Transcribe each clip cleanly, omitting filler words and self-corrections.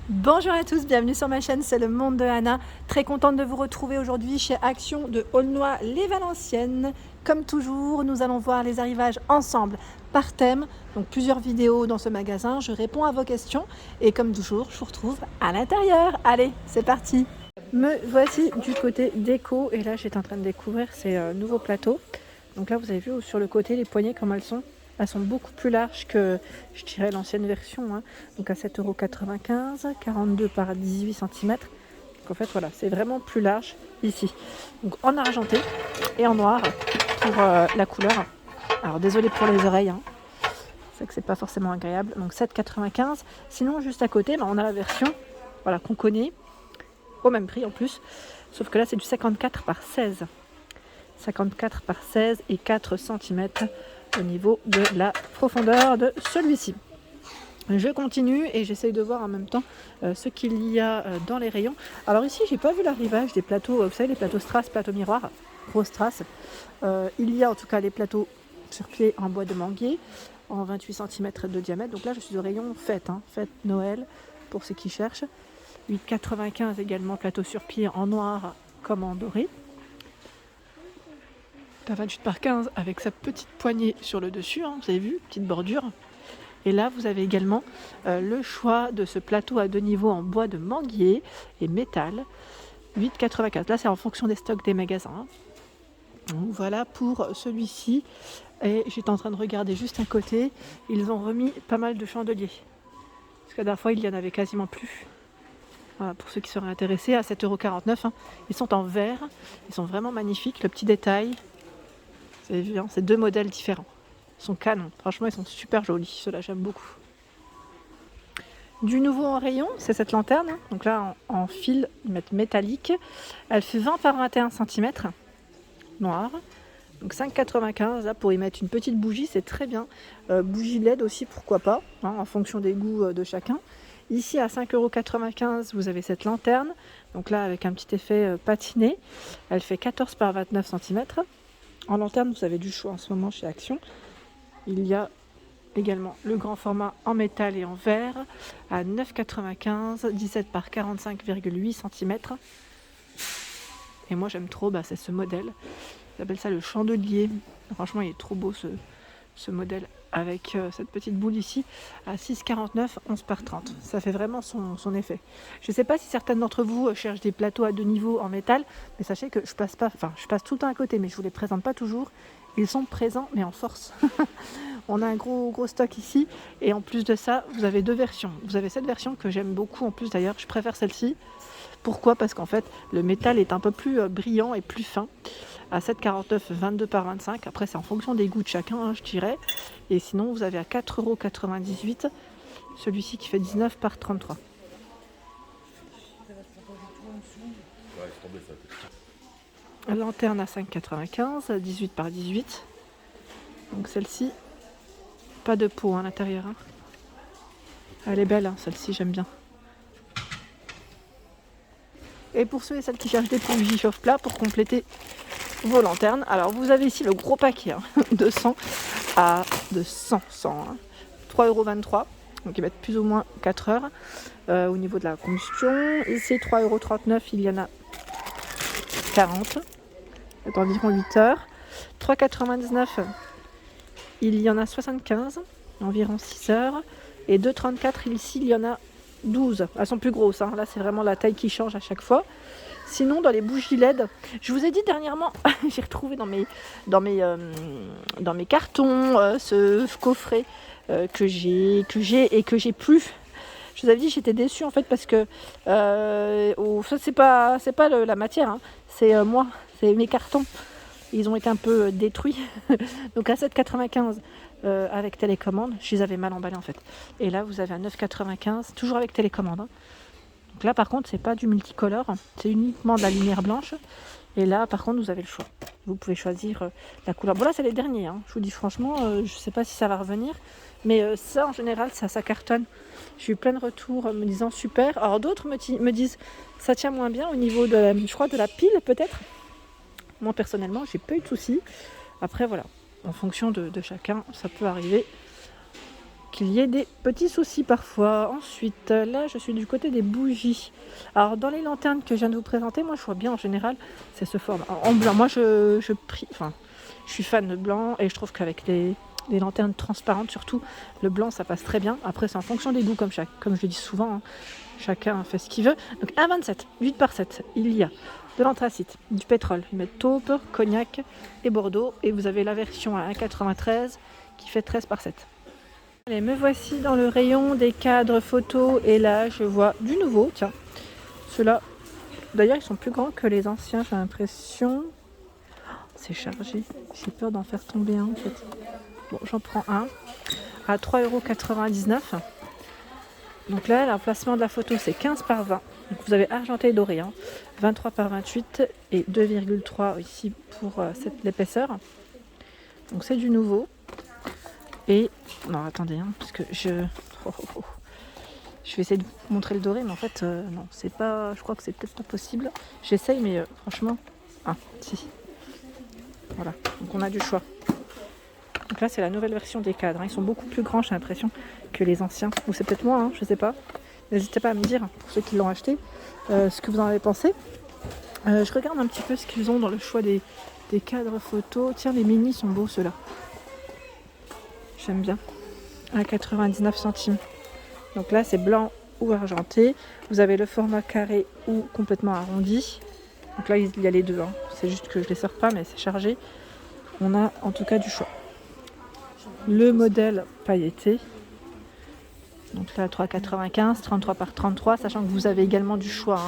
Bonjour à tous, bienvenue sur ma chaîne, c'est le monde de Anna. Très contente de vous retrouver aujourd'hui chez Action de Aulnoy-les-Valenciennes. Comme toujours, nous allons voir les arrivages ensemble par thème. Donc plusieurs vidéos dans ce magasin, je réponds à vos questions et comme toujours, je vous retrouve à l'intérieur. Allez, c'est parti. Me voici du côté déco et là j'étais en train de découvrir ces nouveaux plateaux. Donc là vous avez vu sur le côté les poignées comme elles sont. Elles sont beaucoup plus larges que, je dirais, l'ancienne version. Hein. Donc à 7,95 €, 42 par 18 cm. Donc en fait, voilà, c'est vraiment plus large ici. Donc en argenté et en noir pour la couleur. Alors désolé pour les oreilles. Hein. C'est que c'est pas forcément agréable. Donc 7,95 €. Sinon, juste à côté, on a la version voilà, qu'on connaît, au même prix en plus. Sauf que là, c'est du 54 par 16. 54 par 16 et 4 cm au niveau de la profondeur de celui-ci. Je continue et j'essaye de voir en même temps ce qu'il y a dans les rayons. Alors ici, j'ai pas vu l'arrivage des plateaux, vous savez, les plateaux strass, plateaux miroirs, gros strass. Il y a en tout cas les plateaux sur pied en bois de manguier, en 28 cm de diamètre. Donc là, je suis au rayon fête, fête Noël, pour ceux qui cherchent. 8,95 également, plateau sur pied en noir comme en doré. 28 par 15 avec sa petite poignée sur le dessus, vous avez vu, petite bordure. Et là, vous avez également le choix de ce plateau à deux niveaux en bois de manguier et métal, 8,95. Là, c'est en fonction des stocks des magasins. Donc, voilà pour celui-ci. Et j'étais en train de regarder juste à côté, ils ont remis pas mal de chandeliers. Parce que la dernière fois, il n'y en avait quasiment plus. Voilà, pour ceux qui seraient intéressés, à 7,49 €. Ils sont en verre, ils sont vraiment magnifiques. Le petit détail, vous avez vu, c'est deux modèles différents. Ils sont canons, franchement ils sont super jolis, ceux-là j'aime beaucoup. Du nouveau en rayon, c'est cette lanterne, donc là en fil, ils mettent métallique. Elle fait 20 par 21 cm, noire. Donc 5,95 là pour y mettre une petite bougie, c'est très bien. Bougie LED aussi, pourquoi pas, en fonction des goûts de chacun. Ici à 5,95 €, vous avez cette lanterne, donc là avec un petit effet patiné. Elle fait 14 par 29 cm. En lanterne, vous avez du choix en ce moment chez Action. Il y a également le grand format en métal et en verre à 9,95 €, 17 par 45,8 cm. Et moi j'aime trop, c'est ce modèle. J'appelle ça le chandelier. Franchement, il est trop beau ce modèle avec cette petite boule ici à 6,49 €, 11 par 30. Ça fait vraiment son effet. Je ne sais pas si certaines d'entre vous cherchent des plateaux à deux niveaux en métal, mais sachez que je passe tout le temps à côté, mais je ne vous les présente pas toujours. Ils sont présents, mais en force. On a un gros stock ici. Et en plus de ça, vous avez deux versions. Vous avez cette version que j'aime beaucoup en plus d'ailleurs. Je préfère celle-ci. Pourquoi ? Parce qu'en fait, le métal est un peu plus brillant et plus fin. À 7,49 €, 22 par 25. Après, c'est en fonction des goûts de chacun, je dirais. Et sinon, vous avez à 4,98 €. Celui-ci qui fait 19 par 33. Lanterne à 5,95, 18 par 18. Donc celle-ci, pas de peau à l'intérieur. Elle est belle, celle-ci, j'aime bien. Et pour ceux et celles qui cherchent des bougies chauffe-plat pour compléter vos lanternes, alors vous avez ici le gros paquet de 100 à 3,23 €. Donc ils mettent plus ou moins 4 heures au niveau de la combustion. Ici 3,39 €, il y en a 40. C'est environ 8 heures. 3,99 €, il y en a 75, environ 6 heures. Et 2,34 € ici, il y en a 12. Elles sont plus grosses, là c'est vraiment la taille qui change à chaque fois. Sinon dans les bougies LED, je vous ai dit dernièrement, j'ai retrouvé dans mes cartons ce coffret que j'ai et que j'ai plus. Je vous avais dit j'étais déçue en fait parce que c'est pas la matière, c'est moi, c'est mes cartons. Ils ont été un peu détruits. Donc à 7,95 avec télécommande, je les avais mal emballés en fait. Et là vous avez à 9,95, toujours avec télécommande. Donc là par contre c'est pas du multicolore, c'est uniquement de la lumière blanche. Et là par contre vous avez le choix. Vous pouvez choisir la couleur. Bon là c'est les derniers, je vous dis franchement, je sais pas si ça va revenir. Mais ça en général ça cartonne. J'ai eu plein de retours me disant super. Alors d'autres me disent ça tient moins bien au niveau de la pile peut-être. Moi personnellement j'ai pas eu de soucis. Après voilà, en fonction de chacun ça peut arriver qu'il y ait des petits soucis parfois. Ensuite, là, je suis du côté des bougies. Alors, dans les lanternes que je viens de vous présenter, moi, je vois bien en général, c'est ce format. En blanc, moi, je suis fan de blanc et je trouve qu'avec les lanternes transparentes, surtout, le blanc, ça passe très bien. Après, c'est en fonction des goûts, comme je le dis souvent, hein. Chacun fait ce qu'il veut. Donc, 1,27, 8 par 7, il y a de l'anthracite, du pétrole. Ils mettent taupe, cognac et bordeaux. Et vous avez la version à 1,93 qui fait 13 par 7. Allez, me voici dans le rayon des cadres photos. Et là, je vois du nouveau. Tiens, ceux-là, d'ailleurs, ils sont plus grands que les anciens, j'ai l'impression. C'est chargé. J'ai peur d'en faire tomber un, en fait. Bon, j'en prends un à 3,99 €. Donc là, l'emplacement de la photo, c'est 15 par 20. Donc vous avez argenté et doré, hein. 23 par 28 et 2,3 ici pour l'épaisseur. Donc c'est du nouveau. Et non, attendez, hein, parce que je vais essayer de vous montrer le doré, mais en fait, non, c'est pas. Je crois que c'est peut-être pas possible. J'essaye, mais franchement, si. Voilà. Donc on a du choix. Donc là, c'est la nouvelle version des cadres, hein. Ils sont beaucoup plus grands, j'ai l'impression, que les anciens. Ou c'est peut-être moi, hein, je sais pas. N'hésitez pas à me dire, pour ceux qui l'ont acheté, ce que vous en avez pensé. Je regarde un petit peu ce qu'ils ont dans le choix des cadres photos. Tiens, les mini sont beaux, ceux-là. J'aime bien. À 99 centimes. Donc là, c'est blanc ou argenté. Vous avez le format carré ou complètement arrondi. Donc là, il y a les deux, hein. C'est juste que je ne les sors pas, mais c'est chargé. On a en tout cas du choix. Le modèle pailleté. Donc là, 3,95, 33 par 33, sachant que vous avez également du choix,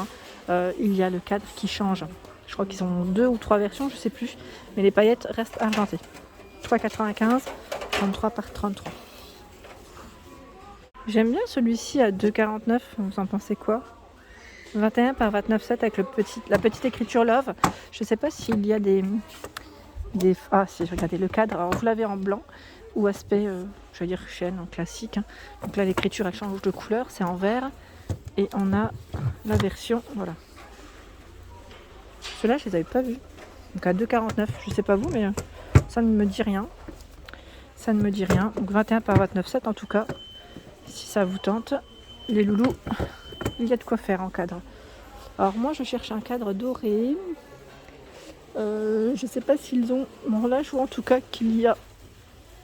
hein. Il y a le cadre qui change. Je crois qu'ils ont 2 ou 3 versions, je ne sais plus. Mais les paillettes restent argentées. 3,95, 33 par 33. J'aime bien celui-ci à 2,49. Vous en pensez quoi? 21 par 29,7 avec la petite écriture Love. Je ne sais pas s'il y a des... Ah si, regardez le cadre. Alors vous l'avez en blanc ou aspect, je vais dire chaîne, en classique, hein. Donc là l'écriture elle change de couleur, c'est en vert. Et on a la version, voilà. Ceux-là je les avais pas vus. Donc à 2,49, je sais pas vous, mais ça ne me dit rien. Ça ne me dit rien. Donc 21 par 29,7 en tout cas. Si ça vous tente, les loulous, il y a de quoi faire en cadre. Alors moi je cherche un cadre doré. Je sais pas s'ils ont... Bon là je vois en tout cas qu'il y a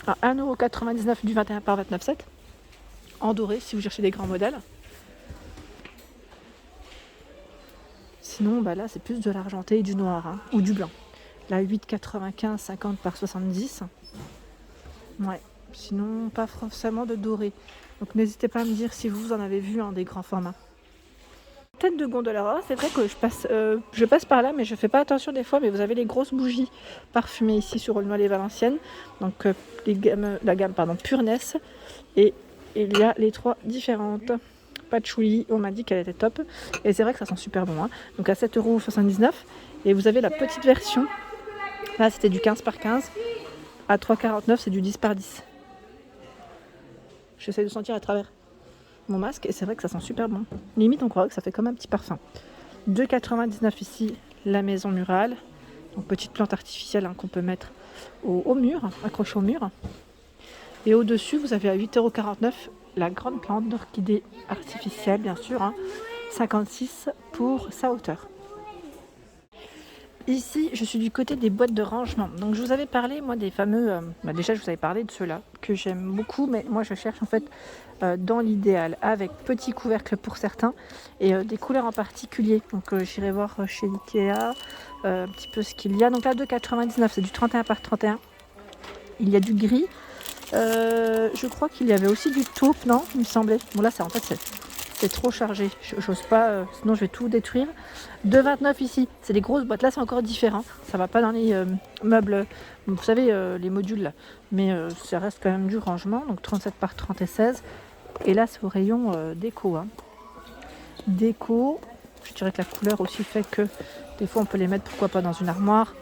à 1,99 € du 21 par 29,7 en doré si vous cherchez des grands modèles. Sinon bah là c'est plus de l'argenté et du noir, hein, ou du blanc. Là 8,95, 50 par 70. Ouais, sinon pas forcément de doré. Donc n'hésitez pas à me dire si vous en avez vu des grands formats. Tête de gondola, c'est vrai que je passe par là, mais je fais pas attention des fois. Mais vous avez les grosses bougies parfumées ici sur Aulnoy-les-Valenciennes. Donc la gamme Pureness. Et il y a les 3 différentes. Patchouli, on m'a dit qu'elle était top. Et c'est vrai que ça sent super bon, hein. Donc à 7,79 €. Et vous avez la petite version. Là c'était du 15 par 15. À 3,49 €, c'est du 10 par 10. J'essaie de sentir à travers mon masque et c'est vrai que ça sent super bon. Limite on croit que ça fait comme un petit parfum. 2,99 € ici la maison murale. Donc petite plante artificielle, hein, qu'on peut mettre au mur, accrochée au mur. Et au-dessus vous avez à 8,49 € la grande plante d'orchidée artificielle bien sûr, hein, 56 pour sa hauteur. Ici, je suis du côté des boîtes de rangement. Donc, je vous avais parlé, moi, des fameux... déjà, je vous avais parlé de ceux-là, que j'aime beaucoup. Mais moi, je cherche, en fait, dans l'idéal, avec petit couvercle pour certains, et des couleurs en particulier. Donc, j'irai voir chez Ikea un petit peu ce qu'il y a. Donc là, 2,99 €, c'est du 31 par 31. Il y a du gris. Je crois qu'il y avait aussi du taupe, non? Il me semblait. Bon, là, c'est trop chargé, j'ose pas, sinon je vais tout détruire. 2,29 € ici, c'est des grosses boîtes, là c'est encore différent, ça va pas dans les meubles, vous savez, les modules là, mais ça reste quand même du rangement, donc 37 par 30 et 16, et là c'est au rayon déco, hein. Déco, je dirais que la couleur aussi fait que des fois on peut les mettre pourquoi pas dans une armoire,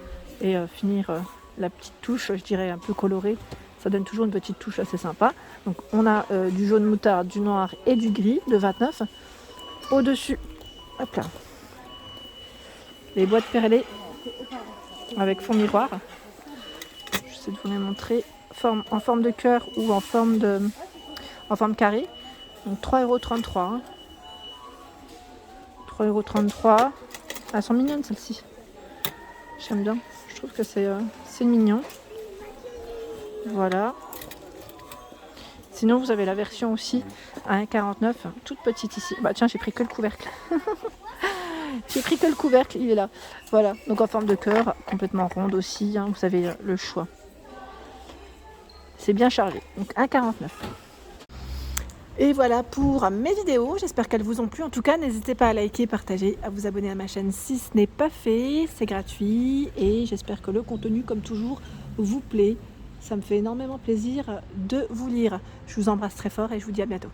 et finir la petite touche, je dirais un peu colorée. Ça donne toujours une petite touche assez sympa. Donc on a du jaune moutarde, du noir et du gris de 29. Au-dessus, hop là, les boîtes perlées avec fond miroir. J'essaie de vous les montrer en forme de cœur ou en forme en forme carrée. Donc 3,33 €. 3,33 €. Elles sont mignonnes celles-ci. J'aime bien. Je trouve que c'est mignon. Voilà. Sinon, vous avez la version aussi à 1,49 €, toute petite ici. Bah tiens, j'ai pris que le couvercle. J'ai pris que le couvercle, il est là. Voilà, donc en forme de cœur, complètement ronde aussi, hein, vous avez le choix. C'est bien chargé, donc 1,49 €. Et voilà pour mes vidéos, j'espère qu'elles vous ont plu. En tout cas, n'hésitez pas à liker, partager, à vous abonner à ma chaîne si ce n'est pas fait, c'est gratuit. Et j'espère que le contenu, comme toujours, vous plaît. Ça me fait énormément plaisir de vous lire. Je vous embrasse très fort et je vous dis à bientôt.